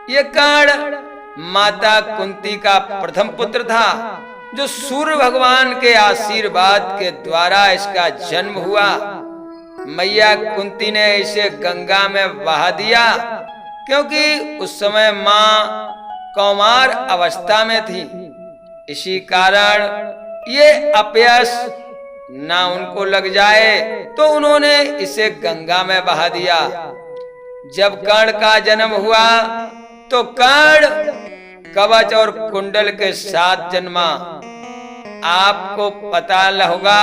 ये कर्ण माता कुंती का प्रथम पुत्र था, जो सूर्य भगवान के आशीर्वाद के द्वारा इसका जन्म हुआ। मैया कुंती ने इसे गंगा में बहा दिया, क्योंकि उस समय मां कौमार अवस्था में थी। इसी कारण ये अपयश ना उनको लग जाए, तो उन्होंने इसे गंगा में बहा दिया। जब कर्ण का जन्म हुआ तो कर्ण कवच और कुंडल के साथ जन्मा। आपको पता होगा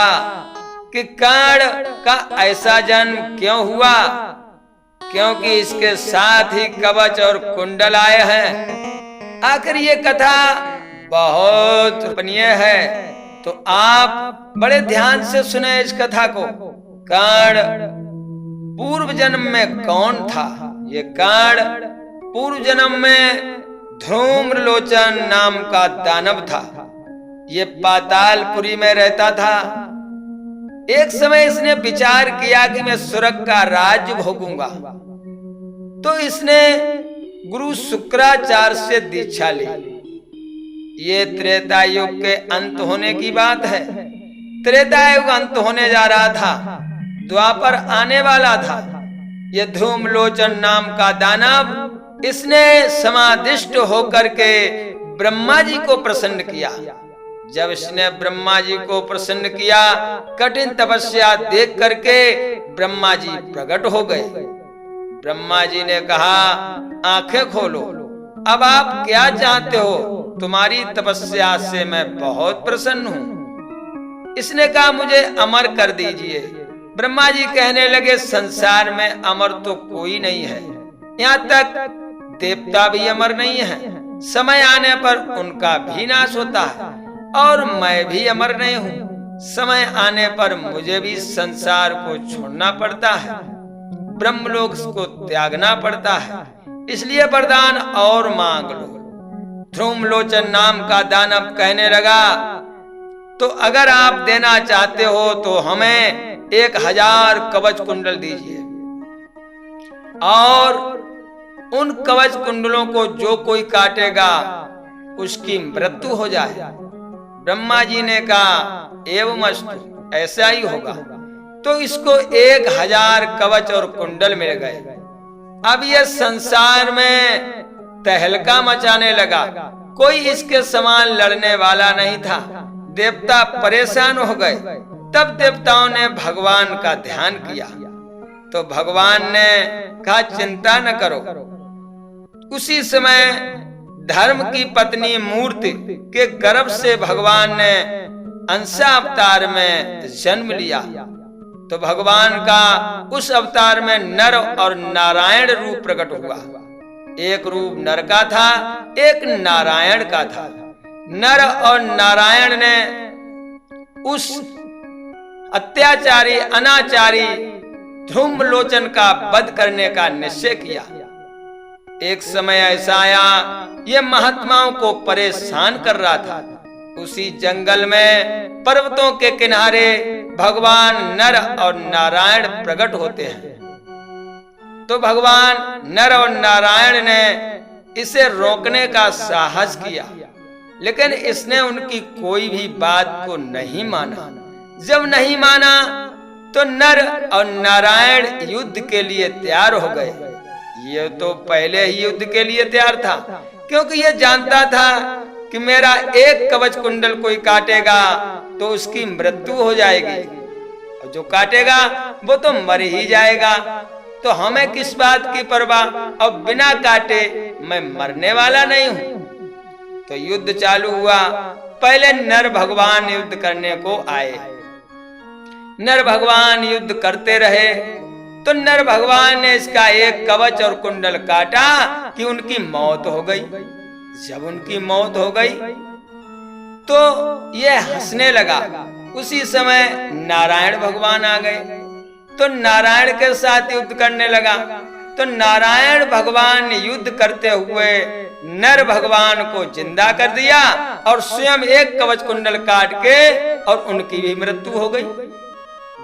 कि कर्ण का ऐसा जन्म क्यों हुआ, क्योंकि इसके साथ ही कवच और कुंडल आए हैं। आखिर ये कथा बहुत कल्पनीय है, तो आप बड़े ध्यान से सुने इस कथा को। कर्ण पूर्व जन्म में कौन था? ये कर्ण पूर्व जन्म में धूम्रलोचन नाम का दानव था। ये पातालपुरी में रहता था। एक समय इसने विचार किया कि मैं स्वर्ग का राज्य भोगूंगा, तो इसने गुरु शुक्राचार्य से दीक्षा ली। ये त्रेता युग के अंत होने की बात है। त्रेता युग अंत होने जा रहा था, द्वापर आने वाला था। ये धूम्रलोचन नाम का दानव, इसने समादिष्ट होकर के ब्रह्मा जी को प्रसन्न किया। जब इसने ब्रह्मा जी को प्रसन्न किया, कठिन तपस्या देख करके ब्रह्मा जी प्रकट हो गए। ब्रह्मा जी ने कहा, आंखें खोलो, अब आप क्या चाहते हो? तुम्हारी तपस्या से मैं बहुत प्रसन्न हूं। इसने कहा, मुझे अमर कर दीजिए। ब्रह्मा जी कहने लगे, संसार में अमर तो कोई नहीं है, यहाँ तक देवता भी अमर नहीं है। समय आने पर उनका भी नाश होता है, और मैं भी अमर नहीं हूँ। समय आने पर मुझे भी संसार को छोड़ना पड़ता है, ब्रह्मलोक को त्यागना पड़ता है, इसलिए वरदान और मांग लो। धूम्रलोचन नाम का दानव कहने लगा, तो अगर आप देना चाहते हो तो हमें 1000 कवच कुंडल दीजिए, और उन कवच कुंडलों को जो कोई काटेगा उसकी मृत्यु हो जाए। ब्रह्मा जी ने कहा, एवं अस्तु, ऐसा ही होगा। तो इसको 1000 कवच और कुंडल मिल गए। अब यह संसार में तहलका मचाने लगा। कोई इसके समान लड़ने वाला नहीं था। देवता परेशान हो गए। तब देवताओं ने भगवान का ध्यान किया, तो भगवान ने कहा, चिंता न करो। उसी समय धर्म की पत्नी मूर्ति के गर्भ से भगवान ने अंशा अवतार में जन्म लिया। तो भगवान का उस अवतार में नर और नारायण रूप प्रकट हुआ। एक रूप नर का था, एक नारायण का था। नर और नारायण ने उस अत्याचारी अनाचारी धूम्रलोचन का वध करने का निश्चय किया। एक समय ऐसा आया, ये महात्माओं को परेशान कर रहा था। उसी जंगल में पर्वतों के किनारे भगवान नर और नारायण प्रकट होते हैं। तो भगवान नर और नारायण ने इसे रोकने का साहस किया, लेकिन इसने उनकी कोई भी बात को नहीं माना। जब नहीं माना तो नर और नारायण युद्ध के लिए तैयार हो गए। ये तो पहले ही युद्ध के लिए तैयार था, क्योंकि ये जानता था कि मेरा एक कवच कुंडल कोई काटेगा तो उसकी मृत्यु हो जाएगी, और जो काटेगा वो तो मर ही जाएगा। तो हमें किस बात की परवाह, और बिना काटे मैं मरने वाला नहीं हूं। तो युद्ध चालू हुआ। पहले नर भगवान युद्ध करने को आए। नर भगवान युद्ध करते रहे। तो नर भगवान ने इसका एक कवच और कुंडल काटा कि उनकी मौत हो गई। जब उनकी मौत हो गई तो ये हंसने लगा। उसी समय नारायण भगवान आ गए, तो नारायण के साथ युद्ध करने लगा। तो नारायण भगवान ने युद्ध करते हुए नर भगवान को जिंदा कर दिया, और स्वयं एक कवच कुंडल काट के, और उनकी भी मृत्यु हो गई।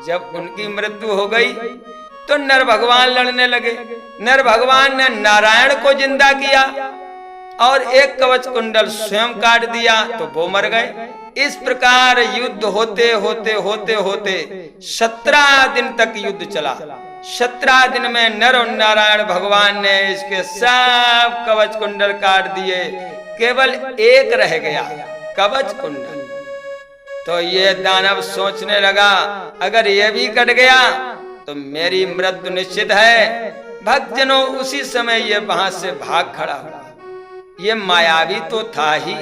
जब उनकी मृत्यु हो गई तो नर भगवान लड़ने लगे। नर भगवान ने नारायण को जिंदा किया और एक कवच कुंडल स्वयं काट दिया तो वो मर गए। इस प्रकार युद्ध होते होते होते होते 17 दिन तक युद्ध चला। 17 दिन में नर और नारायण भगवान ने इसके सब कवच कुंडल काट दिए, केवल एक रह गया कवच कुंडल। तो ये दानव सोचने लगा अगर ये भी कट गया तो मेरी मृत्यु निश्चित है। भक्तजनों, उसी समय ये वहां से भाग खड़ा हुआ। ये मायावी तो था ही,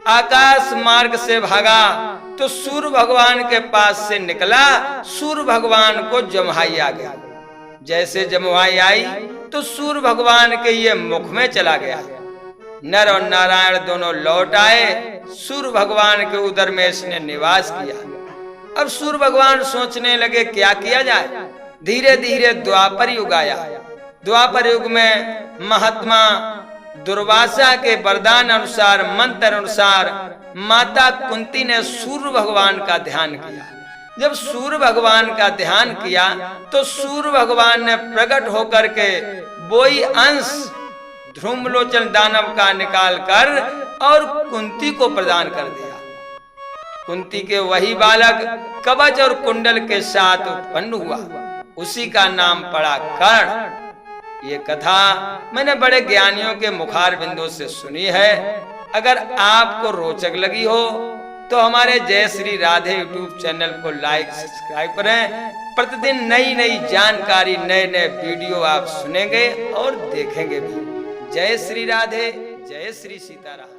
आकाश मार्ग से भागा तो सूर्य भगवान के पास से निकला। सूर्य भगवान को जम्हाई आ गया। जैसे जम्हाई आई तो सूर्य भगवान के ये मुख में चला गया। नर और नारायण दोनों लौट आए। सूर्य भगवान के उदर में इसने निवास किया। अब सूर्य भगवान सोचने लगे क्या किया जाए। धीरे धीरे द्वापर युग आया। द्वापर युग में महात्मा दुर्वासा के वरदान अनुसार, मंत्र अनुसार माता कुंती ने सूर्य भगवान का ध्यान किया। जब सूर्य भगवान का ध्यान किया तो सूर्य भगवान ने प्रकट होकर के वही अंश ध्रुमलोचन दानव का निकाल कर और कुंती को प्रदान कर दिया। कुंती के वही बालक कवच और कुंडल के साथ उत्पन्न हुआ, उसी का नाम पड़ा कर्ण। ये कथा मैंने बड़े ज्ञानियों के मुखार बिंदु से सुनी है। अगर आपको रोचक लगी हो तो हमारे जय श्री राधे यूट्यूब चैनल को लाइक सब्सक्राइब करें। प्रतिदिन नई नई जानकारी, नए नए वीडियो आप सुनेंगे और देखेंगे भी। जय श्री राधे, जय श्री सीताराम।